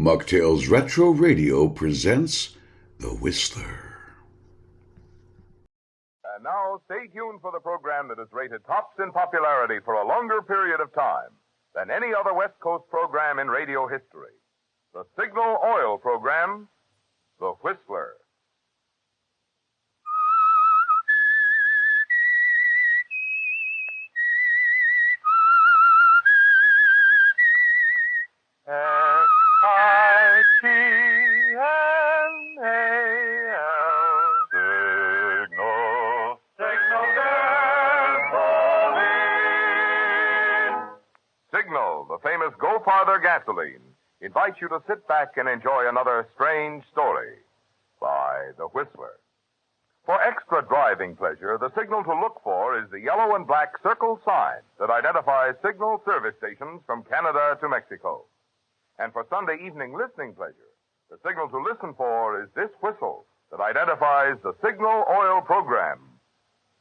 Mocktails Retro Radio presents The Whistler. And now, stay tuned for the program that is rated tops in popularity for a longer period of time than any other West Coast program in radio history. The Signal Oil program, The Whistler. Signal, the famous Go Farther gasoline, invites you to sit back and enjoy another strange story by The Whistler. For extra driving pleasure, the signal to look for is the yellow and black circle sign that identifies Signal service stations from Canada to Mexico. And for Sunday evening listening pleasure, the signal to listen for is this whistle that identifies the Signal Oil program,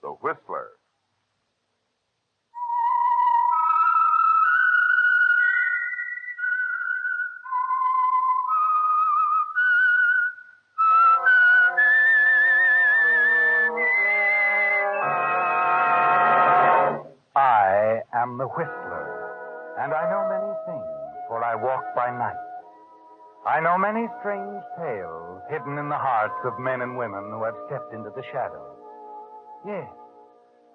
The Whistler. I am the Whistler, and I know many things, for I walk by night. I know many strange tales hidden in the hearts of men and women who have stepped into the shadows. Yes,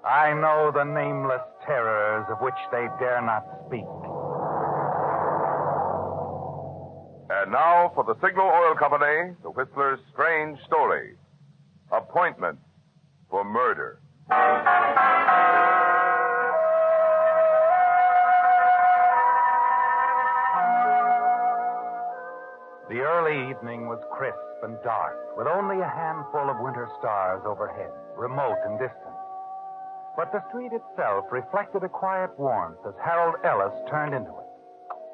I know the nameless terrors of which they dare not speak. And now for the Signal Oil Company, The Whistler's strange story. Appointment for murder. The early evening was crisp and dark, with only a handful of winter stars overhead, remote and distant. But the street itself reflected a quiet warmth as Harold Ellis turned into it.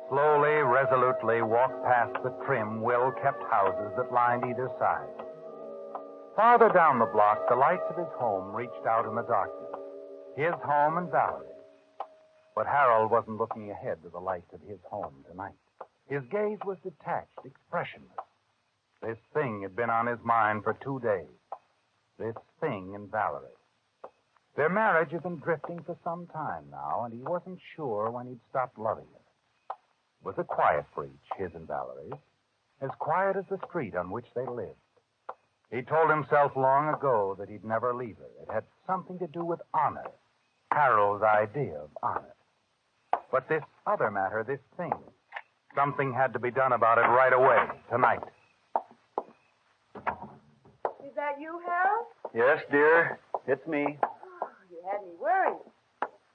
Slowly, resolutely walked past the trim, well-kept houses that lined either side. Farther down the block, the lights of his home reached out in the darkness. His home and Valerie's. But Harold wasn't looking ahead to the lights of his home tonight. His gaze was detached, expressionless. This thing had been on his mind for 2 days. This thing in Valerie. Their marriage had been drifting for some time now, and he wasn't sure when he'd stop loving her. It was a quiet breach, his and Valerie's, as quiet as the street on which they lived. He told himself long ago that he'd never leave her. It had something to do with honor, Harold's idea of honor. But this other matter, this thing, something had to be done about it right away, tonight. Is that you, Harold? Yes, dear. It's me. Oh, you had me worried.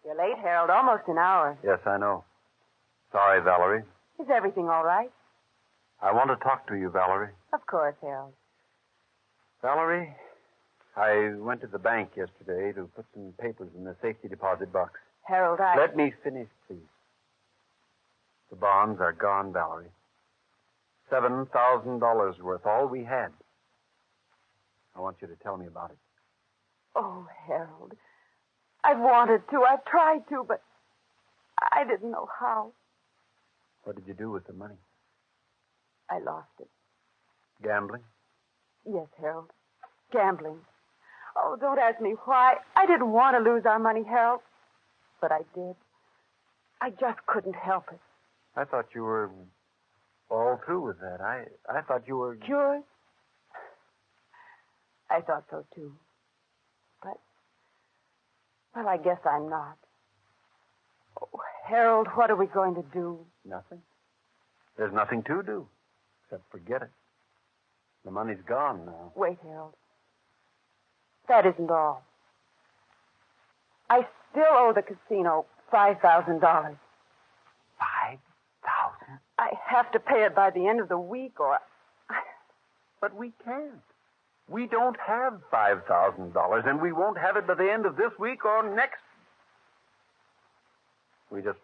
You're late, Harold. Almost an hour. Yes, I know. Sorry, Valerie. Is everything all right? I want to talk to you, Valerie. Of course, Harold. Valerie, I went to the bank yesterday to put some papers in the safety deposit box. Harold, Let me finish, please. The bonds are gone, Valerie. $7,000 worth, all we had. I want you to tell me about it. Oh, Harold. I've wanted to. I've tried to, but I didn't know how. What did you do with the money? I lost it. Gambling? Yes, Harold. Gambling. Oh, don't ask me why. I didn't want to lose our money, Harold. But I did. I just couldn't help it. I thought you were all through with that. I thought you were... Cured? I thought so, too. But, well, I guess I'm not. Oh, Harold, what are we going to do? Nothing. There's nothing to do, except forget it. The money's gone now. Wait, Harold. That isn't all. I still owe the casino $5,000. 5,000? I have to pay it by the end of the week, or... But we can't. We don't have $5,000, and we won't have it by the end of this week or next. We just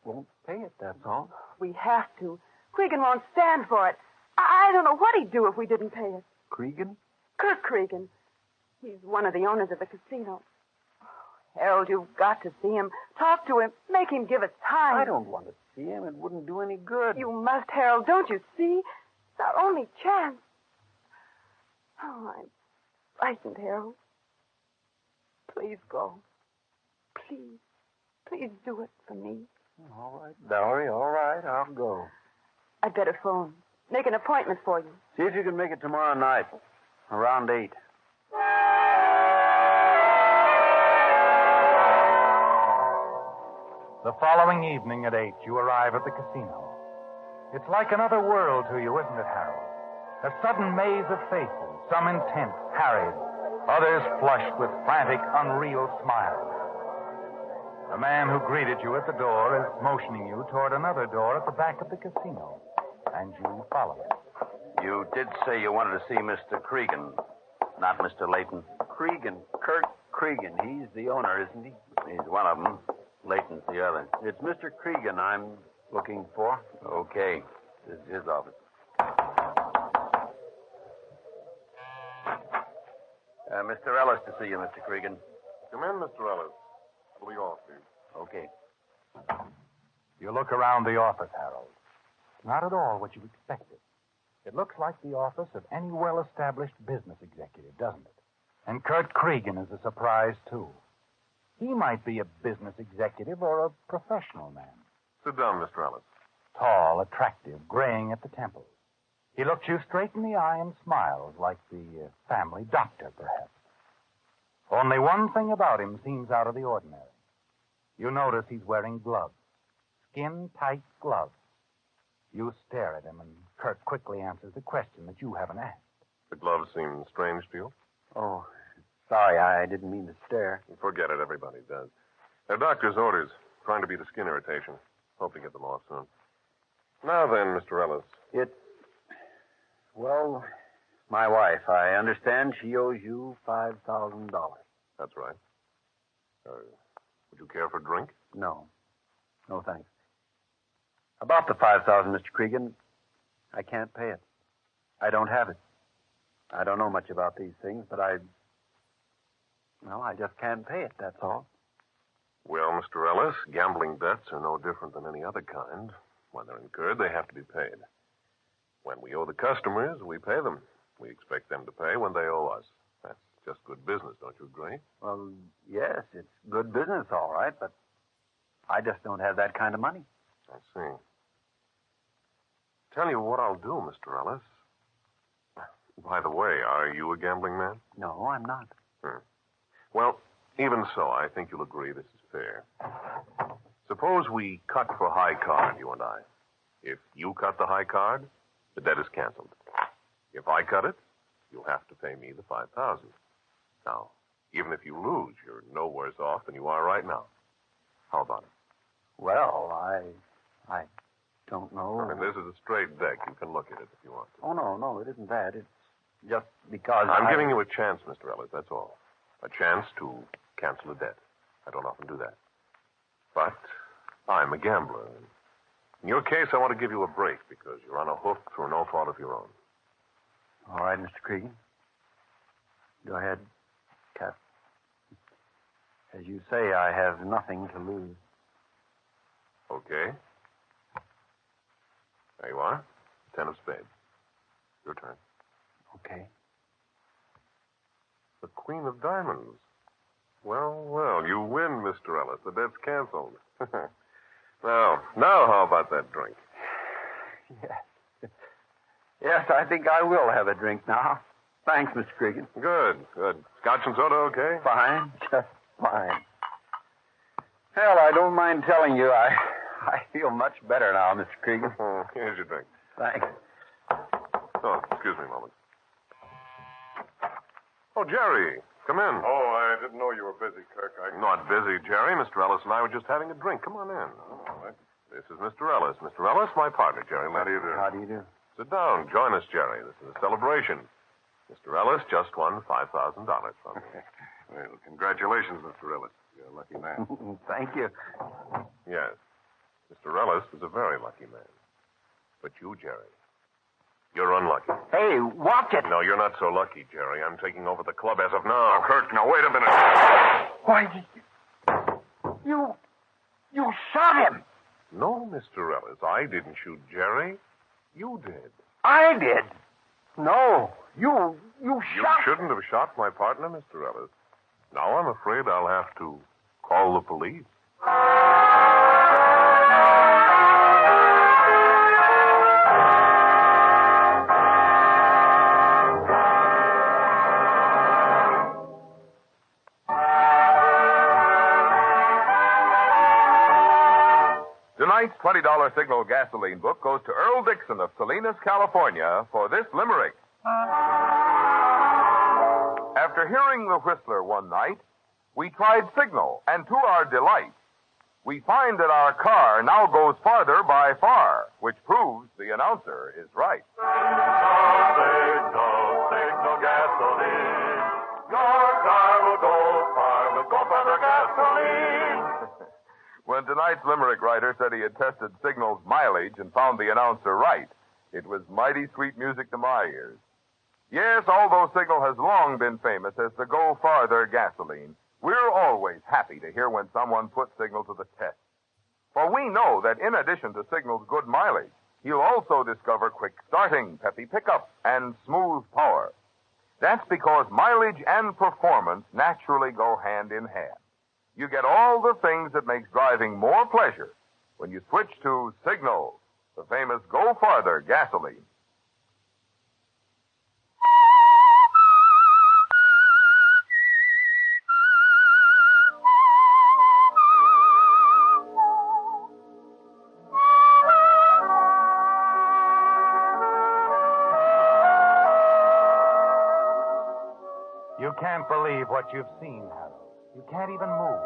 won't pay it, that's all. We have to. Cregan won't stand for it. I don't know what he'd do if we didn't pay it. Cregan? Kirk Cregan. He's one of the owners of the casino. Oh, Harold, you've got to see him. Talk to him. Make him give us time. I don't want to see him. It wouldn't do any good. You must, Harold. Don't you see? It's our only chance. Oh, I'm frightened, Harold. Please go. Please. Please do it for me. All right, Valerie, all right. I'll go. I'd better phone. Make an appointment for you. See if you can make it tomorrow night, around 8. The following evening at 8, you arrive at the casino. It's like another world to you, isn't it, Harold? A sudden maze of faces, some intent, harried, others flushed with frantic, unreal smiles. The man who greeted you at the door is motioning you toward another door at the back of the casino, and you follow him. You did say you wanted to see Mr. Cregan, not Mr. Layton. Cregan, Kurt Cregan. He's the owner, isn't he? He's one of them. Layton's the other. It's Mr. Cregan I'm looking for. Okay. This is his office. Mr. Ellis to see you, Mr. Cregan. Come in, Mr. Ellis. I'll be off, please. Okay. You look around the office, Harold. Not at all what you expected. It looks like the office of any well-established business executive, doesn't it? And Kurt Cregan is a surprise, too. He might be a business executive or a professional man. Sit down, Mr. Ellis. Tall, attractive, graying at the temples. He looks you straight in the eye and smiles like the family doctor, perhaps. Only one thing about him seems out of the ordinary. You notice he's wearing gloves, skin-tight gloves. You stare at him, and Kurt quickly answers the question that you haven't asked. The gloves seem strange to you? Oh, sorry, I didn't mean to stare. Forget it. Everybody does. They're doctor's orders. Trying to beat a skin irritation. Hope to get them off soon. Now then, Mr. Ellis. Well, my wife, I understand she owes you $5,000. That's right. Would you care for a drink? No. No, thanks. About the $5,000, Mr. Cregan, I can't pay it. I don't have it. I don't know much about these things, but I just can't pay it, that's all. Well, Mr. Ellis, gambling debts are no different than any other kind. When they're incurred, they have to be paid. When we owe the customers, we pay them. We expect them to pay when they owe us. That's just good business, don't you agree? Well, yes, it's good business, all right, but I just don't have that kind of money. I see. Tell you what I'll do, Mr. Ellis. By the way, are you a gambling man? No, I'm not. Well, even so, I think you'll agree this is fair. Suppose we cut for high card, you and I. If you cut the high card, the debt is canceled. If I cut it, you'll have to pay me the $5,000. Now, even if you lose, you're no worse off than you are right now. How about it? Well, I don't know. I mean, this is a straight deck. You can look at it if you want to. Oh, no, it isn't that. It's just because I'm giving you a chance, Mr. Ellis, that's all. A chance to cancel a debt. I don't often do that. But I'm a gambler. In your case, I want to give you a break because you're on a hook through no fault of your own. All right, Mr. Cregan. Go ahead, Cap. As you say, I have nothing to lose. Okay. There you are. 10 of spades. Your turn. Okay. The Queen of Diamonds. Well, you win, Mr. Ellis. The debt's canceled. Now, how about that drink? Yes. Yes, I think I will have a drink now. Thanks, Mr. Cregan. Good. Scotch and soda, okay? Fine, just fine. Hell, I don't mind telling you, I feel much better now, Mr. Cregan. Here's your drink. Thanks. Oh, excuse me a moment. Oh, Jerry, come in. Oh, I didn't know you were busy, Kirk. Not busy, Jerry. Mr. Ellis and I were just having a drink. Come on in. All right. This is Mr. Ellis. Mr. Ellis, my partner, Jerry. How do you do? How do you do? Sit down. Join us, Jerry. This is a celebration. Mr. Ellis just won $5,000 from me. Well, congratulations, Mr. Ellis. You're a lucky man. Thank you. Yes. Mr. Ellis is a very lucky man. But you, Jerry, you're unlucky. Hey, watch it. No, you're not so lucky, Jerry. I'm taking over the club as of now. Now, Kirk, now, wait a minute. Why, you shot him. No, Mr. Ellis, I didn't shoot Jerry. You did. I did. No, you You shot. shouldn't have shot my partner, Mr. Ellis. Now I'm afraid I'll have to call the police. Tonight's $20 Signal gasoline book goes to Earl Dixon of Salinas, California, for this limerick. After hearing the Whistler one night, we tried Signal, and to our delight, we find that our car now goes farther by far, which proves the announcer is right. Signal gasoline. Your car will go far with Go Farther gasoline. When tonight's limerick writer said he had tested Signal's mileage and found the announcer right, it was mighty sweet music to my ears. Yes, although Signal has long been famous as the Go Farther gasoline, we're always happy to hear when someone puts Signal to the test. For we know that in addition to Signal's good mileage, you'll also discover quick starting, peppy pickup, and smooth power. That's because mileage and performance naturally go hand in hand. You get all the things that makes driving more pleasure when you switch to Signal, the famous Go Farther gasoline. You can't believe what you've seen, Harold. You can't even move.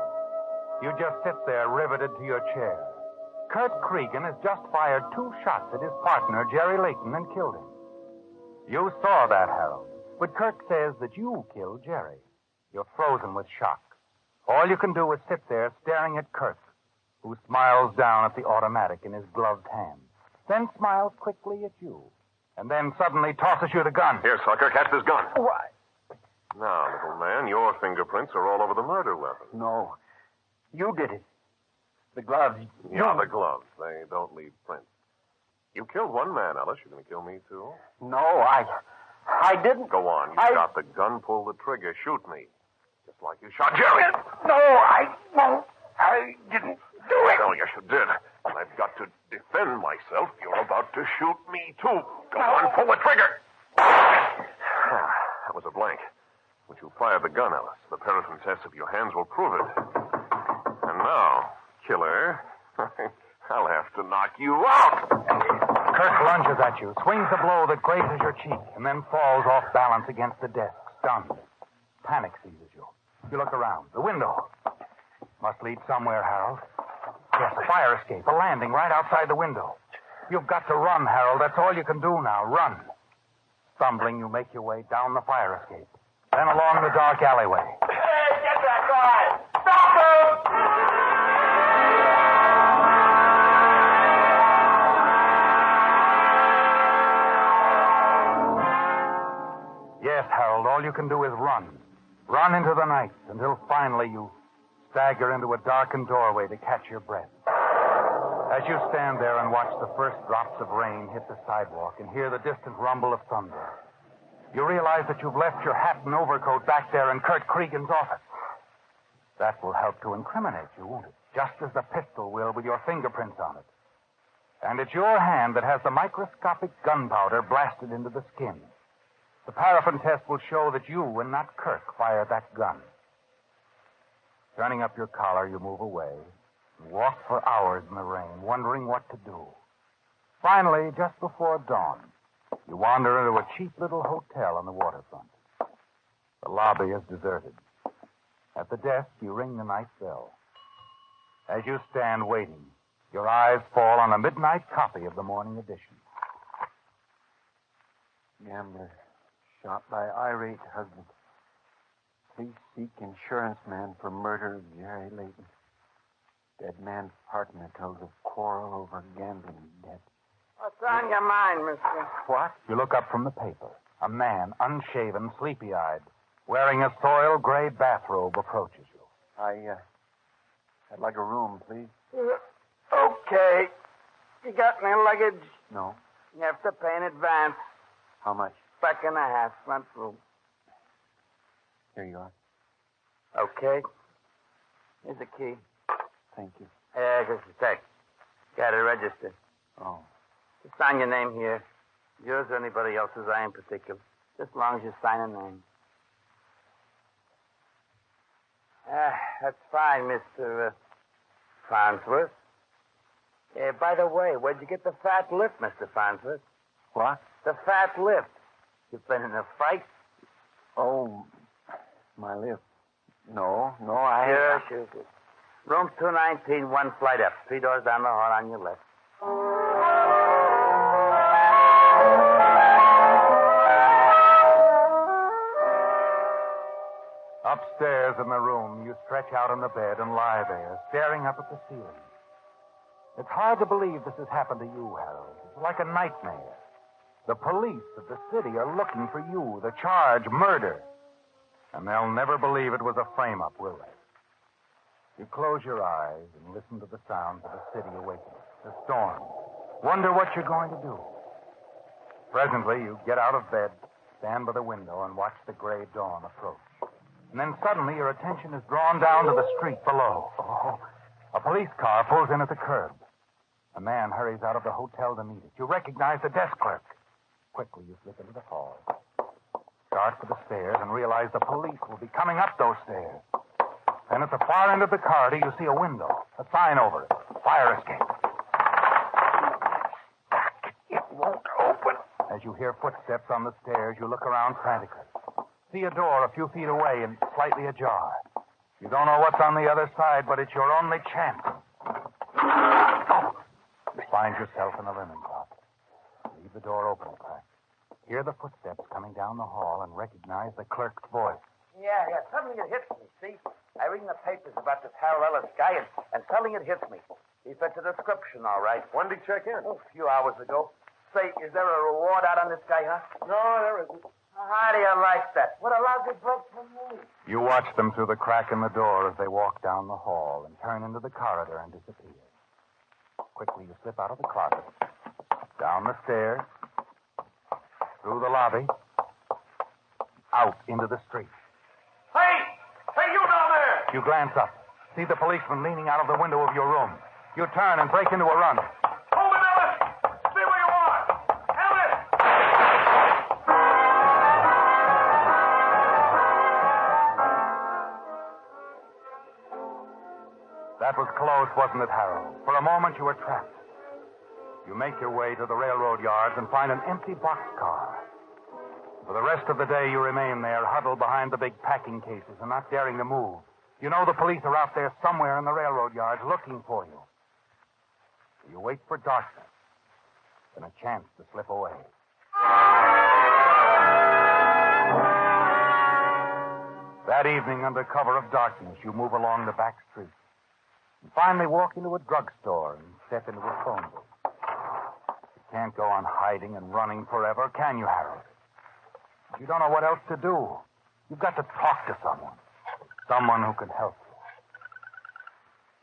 You just sit there riveted to your chair. Kurt Cregan has just fired 2 shots at his partner, Jerry Layton, and killed him. You saw that, Harold. But Kurt says that you killed Jerry. You're frozen with shock. All you can do is sit there staring at Kurt, who smiles down at the automatic in his gloved hand, then smiles quickly at you, and then suddenly tosses you the gun. Here, sucker, catch this gun. Why? Now, little man, your fingerprints are all over the murder weapon. No. You did it. The gloves. Yeah, the gloves. They don't leave prints. You killed one man, Ellis. You're going to kill me, too? No, I didn't. Go on. You shot the gun, pull the trigger. Shoot me. Just like you shot Jerry. No, I won't. I didn't do it. Oh, yes, you did. And I've got to defend myself. You're about to shoot me, too. Go on, pull the trigger. That was a blank. When you fired the gun, Ellis, the paraffin test of your hands will prove it. And now, killer, I'll have to knock you out. Kurt lunges at you, swings a blow that grazes your cheek, and then falls off balance against the desk, stunned. Panic seizes you. You look around. The window. Must lead somewhere, Harold. Yes, a fire escape, a landing right outside the window. You've got to run, Harold. That's all you can do now. Run. Stumbling, you make your way down the fire escape. Then along the dark alleyway. Hey, get that guy! Stop him! Yes, Harold, all you can do is run. Run into the night until finally you stagger into a darkened doorway to catch your breath. As you stand there and watch the first drops of rain hit the sidewalk and hear the distant rumble of thunder, you realize that you've left your hat and overcoat back there in Kurt Cregan's office. That will help to incriminate you, won't it? Just as the pistol will with your fingerprints on it. And it's your hand that has the microscopic gunpowder blasted into the skin. The paraffin test will show that you and not Kirk fired that gun. Turning up your collar, you move away and walk for hours in the rain, wondering what to do. Finally, just before dawn, you wander into a cheap little hotel on the waterfront. The lobby is deserted. At the desk, you ring the night bell. As you stand waiting, your eyes fall on a midnight copy of the morning edition. Gambler shot by irate husband. Please seek insurance man for murder of Jerry Layton. Dead man's partner tells of quarrel over gambling debt. What's on your mind, mister? What? You look up from the paper. A man, unshaven, sleepy-eyed, wearing a soiled gray bathrobe, approaches you. I'd like a room, please. Okay. You got any luggage? No. You have to pay in advance. How much? $1.50, front room. Here you are. Okay. Here's the key. Thank you. Just a sec. Got it registered. Oh. Just sign your name here. Yours or anybody else's, I ain't particular. Just as long as you sign a name. That's fine, Mr. Farnsworth. By the way, where'd you get the fat lift, Mr. Farnsworth? What? The fat lift. You've been in a fight? Oh, my lift. No, I... Sure. Room 219, one flight up. 3 doors down the hall on your left. Upstairs in the room, you stretch out on the bed and lie there, staring up at the ceiling. It's hard to believe this has happened to you, Harold. It's like a nightmare. The police of the city are looking for you. The charge, murder. And they'll never believe it was a frame-up, will they? You close your eyes and listen to the sounds of the city awakening, the storm. Wonder what you're going to do. Presently, you get out of bed, stand by the window, and watch the gray dawn approach. And then suddenly your attention is drawn down to the street below. Oh, a police car pulls in at the curb. A man hurries out of the hotel to meet it. You recognize the desk clerk. Quickly, you slip into the hall. Start for the stairs and realize the police will be coming up those stairs. Then at the far end of the corridor, you see a window, a sign over it. Fire escape. It won't open. As you hear footsteps on the stairs, you look around frantically. See a door a few feet away and slightly ajar. You don't know what's on the other side, but it's your only chance. You find yourself in a linen closet. Leave the door open a crack. Hear the footsteps coming down the hall and recognize the clerk's voice. Yeah. Suddenly it hits me, see? I read in the papers about this Harold Ellis guy, and suddenly it hits me. He fits a description, all right. When did he check in? A few hours ago. Say, is there a reward out on this guy, huh? No, there isn't. How do you like that? What a lousy bloke for me. You watch them through the crack in the door as they walk down the hall and turn into the corridor and disappear. Quickly, you slip out of the closet, down the stairs, through the lobby, out into the street. Hey, you down there! You glance up, see the policeman leaning out of the window of your room. You turn and break into a run. Hold it, Ellis! Stay where you are! Ellis! That was close, wasn't it, Harold? For a moment, you were trapped. You make your way to the railroad yards and find an empty boxcar. For the rest of the day, you remain there, huddled behind the big packing cases and not daring to move. You know the police are out there somewhere in the railroad yards looking for you. You wait for darkness and a chance to slip away. That evening, under cover of darkness, you move along the back street and finally walk into a drugstore and step into a phone booth. You can't go on hiding and running forever, can you, Harold? You don't know what else to do. You've got to talk to someone. Someone who can help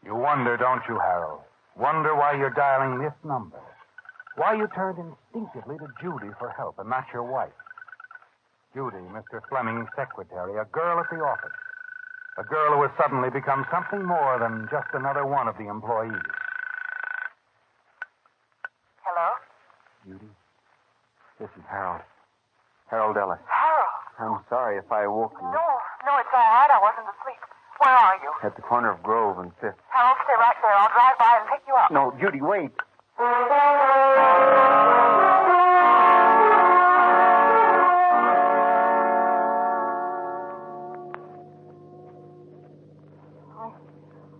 you. You wonder, don't you, Harold? Wonder why you're dialing this number. Why you turned instinctively to Judy for help and not your wife. Judy, Mr. Fleming's secretary, a girl at the office. A girl who has suddenly become something more than just another one of the employees. Hello? Judy, this is Harold. Harold Ellis. Harold? I'm sorry if I woke you. No, it's all right. I wasn't asleep. Where are you? At the corner of Grove and Fifth. Harold, stay right there. I'll drive by and pick you up. No, Judy, wait.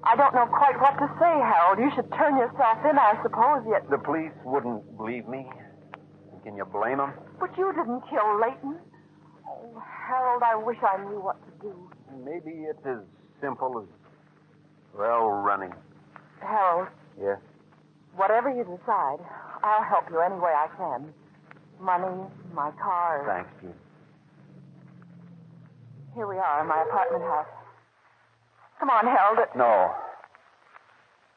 I don't know quite what to say, Harold. You should turn yourself in, I suppose, yet... The police wouldn't believe me. Can you blame them? But you didn't kill Leighton. Oh, Harold, I wish I knew what to do. Maybe it's as simple as, well, running. Harold, Yes? whatever you decide, I'll help you any way I can. Money, my car. Thanks, Judy. Here we are in my apartment house. Come on, Harold. No.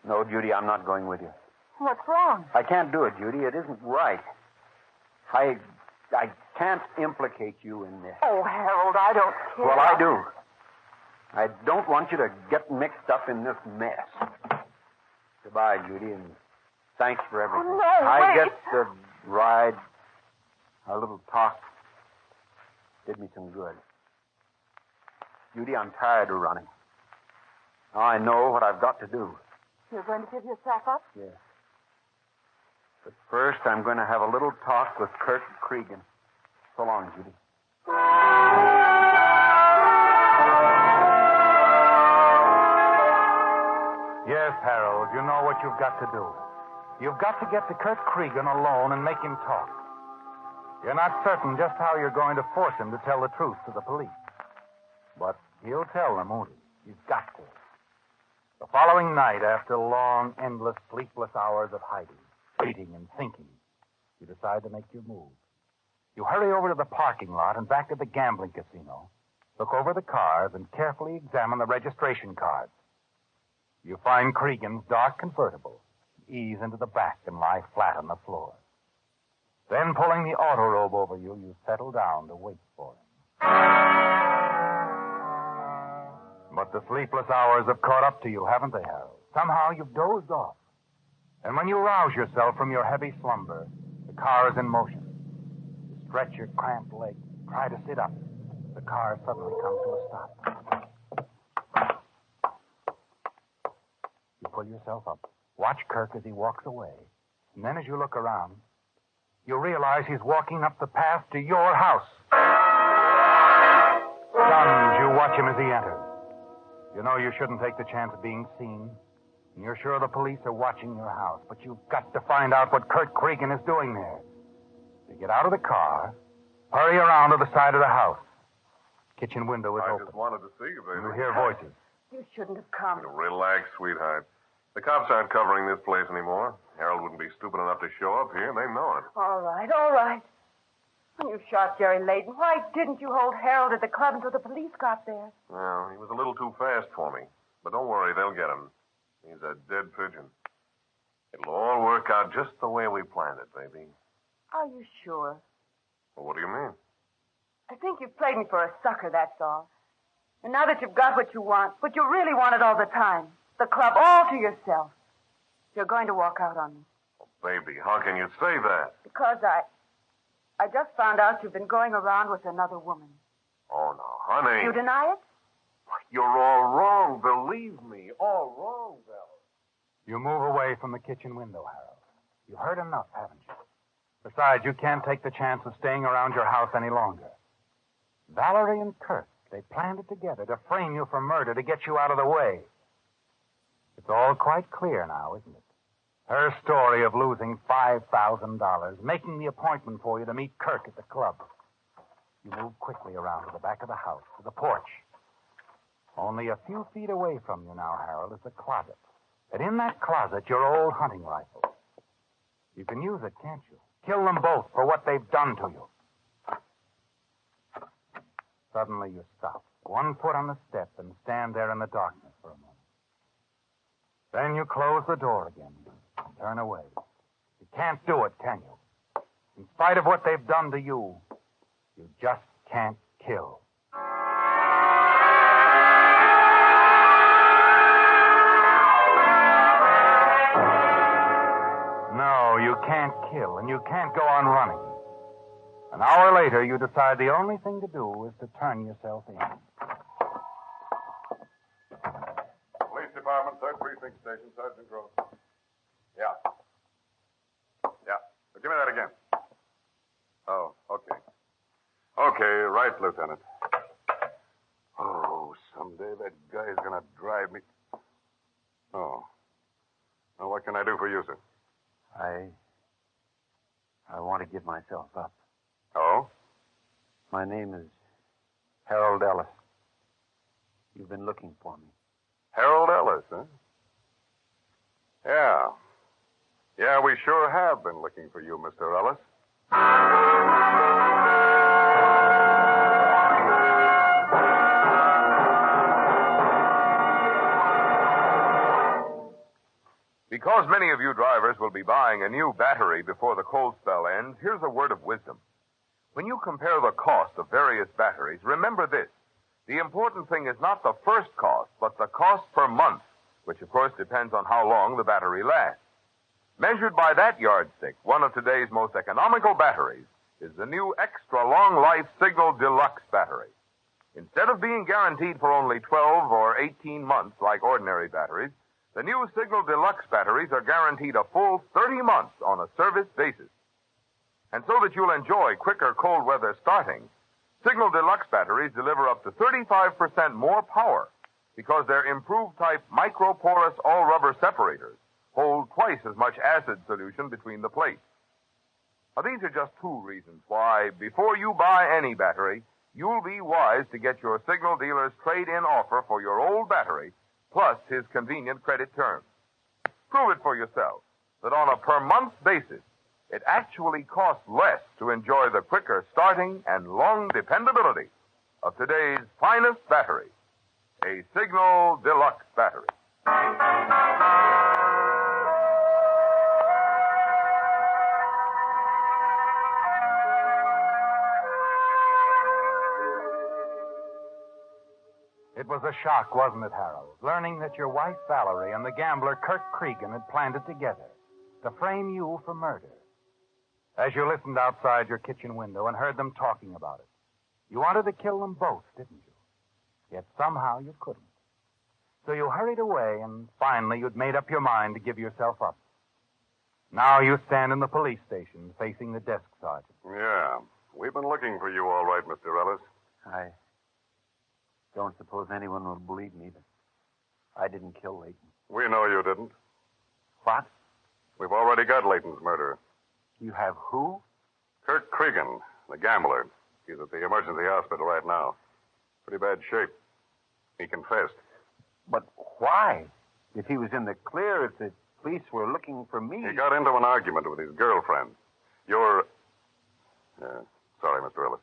No, Judy, I'm not going with you. What's wrong? I can't do it, Judy. It isn't right. I can't implicate you in this. Oh, Harold, I don't care. Well, I do. I don't want you to get mixed up in this mess. Goodbye, Judy, and thanks for everything. Oh, no, I wait. guess the ride, our little talk, did me some good. Judy, I'm tired of running. Now I know what I've got to do. You're going to give yourself up? Yes. But first, I'm going to have a little talk with Kirk Cregan. So long, Judy. Yes, Harold, you know what you've got to do. You've got to get to Kurt Cregan alone and make him talk. You're not certain just how you're going to force him to tell the truth to the police. But he'll tell them, won't he? He's got to. The following night, after long, endless, sleepless hours of hiding, waiting, and thinking, you decide to make your move. You hurry over to the parking lot and back to the gambling casino, look over the cars, and carefully examine the registration cards. You find Cregan's dark convertible, ease into the back, and lie flat on the floor. Then, pulling the auto robe over you, you settle down to wait for him. But the sleepless hours have caught up to you, haven't they, Harold? Somehow you've dozed off. And when you rouse yourself from your heavy slumber, the car is in motion. You stretch your cramped legs, try to sit up. The car suddenly comes to a stop. You pull yourself up, watch Kirk as he walks away, and then as you look around, you realize he's walking up the path to your house. Stunned, you watch him as he enters. You know you shouldn't take the chance of being seen, and you're sure the police are watching your house, but you've got to find out what Kurt Cregan is doing there. You get out of the car, hurry around to the side of the house. Kitchen window is I open. just wanted to see you, baby. You hear voices. You shouldn't have come. Relax, sweetheart. The cops aren't covering this place anymore. Harold wouldn't be stupid enough to show up here. They know it. All right, all right. When you shot Jerry Layton, why didn't you hold Harold at the club until the police got there? Well, he was a little too fast for me. But don't worry, they'll get him. He's a dead pigeon. It'll all work out just the way we planned it, baby. Are you sure? Well, what do you mean? I think you've played me for a sucker, that's all. And now that you've got what you want, what you really wanted all the time, the club all to yourself, you're going to walk out on me. Oh, baby, how can you say that? Because I just found out you've been going around with another woman. Oh, no, honey. You deny it? You're all wrong. Believe me, all wrong, Val. You move away from the kitchen window, Harold. You've heard enough, haven't you? Besides, you can't take the chance of staying around your house any longer. Valerie and Kirk, they planned it together to frame you for murder, to get you out of the way. It's all quite clear now, isn't it? Her story of losing $5,000, making the appointment for you to meet Kirk at the club. You move quickly around to the back of the house, to the porch. Only a few feet away from you now, Harold, is the closet. And in that closet, your old hunting rifle. You can use it, can't you? Kill them both for what they've done to you. Suddenly you stop, 1 foot on the step, and stand there in the darkness for a moment. Then you close the door again and turn away. You can't do it, can you? In spite of what they've done to you, you just can't kill. No, you can't kill, and you can't go on running. An hour later, you decide the only thing to do is to turn yourself in. Police Department, 3rd Precinct Station, Sergeant Gross. Yeah. Yeah. Give me that again. Oh, okay. Okay, right, Lieutenant. Oh, someday that guy's gonna drive me. Oh. Well, what can I do for you, sir? I want to give myself up. Oh? My name is Harold Ellis. You've been looking for me. Harold Ellis, huh? Yeah. Yeah, we sure have been looking for you, Mr. Ellis. Because many of you drivers will be buying a new battery before the cold spell ends, here's a word of wisdom. When you compare the cost of various batteries, remember this. The important thing is not the first cost, but the cost per month, which of course depends on how long the battery lasts. Measured by that yardstick, one of today's most economical batteries is the new Extra Long Life Signal Deluxe battery. Instead of being guaranteed for only 12 or 18 months like ordinary batteries, the new Signal Deluxe batteries are guaranteed a full 30 months on a service basis. And so that you'll enjoy quicker cold weather starting, Signal Deluxe batteries deliver up to 35% more power because their improved type microporous all-rubber separators hold twice as much acid solution between the plates. Now, these are just two reasons why, before you buy any battery, you'll be wise to get your Signal dealer's trade-in offer for your old battery, plus his convenient credit terms. Prove it for yourself that on a per-month basis, it actually costs less to enjoy the quicker starting and long dependability of today's finest battery, a Signal Deluxe battery. It was a shock, wasn't it, Harold, learning that your wife, Valerie, and the gambler, Kirk Cregan, had planned it together to frame you for murder. As you listened outside your kitchen window and heard them talking about it, you wanted to kill them both, didn't you? Yet somehow you couldn't. So you hurried away, and finally you'd made up your mind to give yourself up. Now you stand in the police station facing the desk sergeant. Yeah. We've been looking for you all right, Mr. Ellis. I don't suppose anyone will believe me, but I didn't kill Leighton. We know you didn't. What? We've already got Leighton's murderer. You have who? Kirk Cregan, the gambler. He's at the emergency hospital right now. Pretty bad shape. He confessed. But why? If he was in the clear, if the police were looking for me... He got into an argument with his girlfriend. Sorry, Mr. Ellis.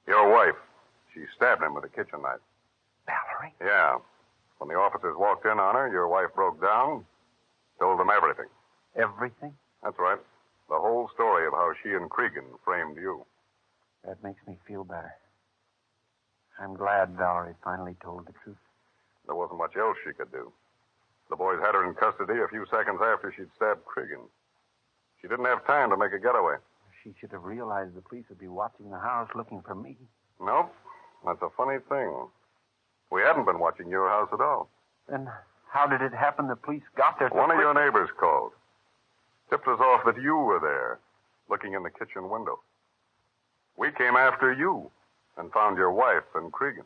Your wife. She stabbed him with a kitchen knife. Valerie? Yeah. When the officers walked in on her, your wife broke down, told them everything. Everything? That's right. The whole story of how she and Cregan framed you. That makes me feel better. I'm glad Valerie finally told the truth. There wasn't much else she could do. The boys had her in custody a few seconds after she'd stabbed Cregan. She didn't have time to make a getaway. She should have realized the police would be watching the house looking for me. Nope. That's a funny thing. We hadn't been watching your house at all. Then how did it happen the police got there so One of your quickly? neighbors called. Tipped us off that you were there, looking in the kitchen window. We came after you and found your wife and Cregan.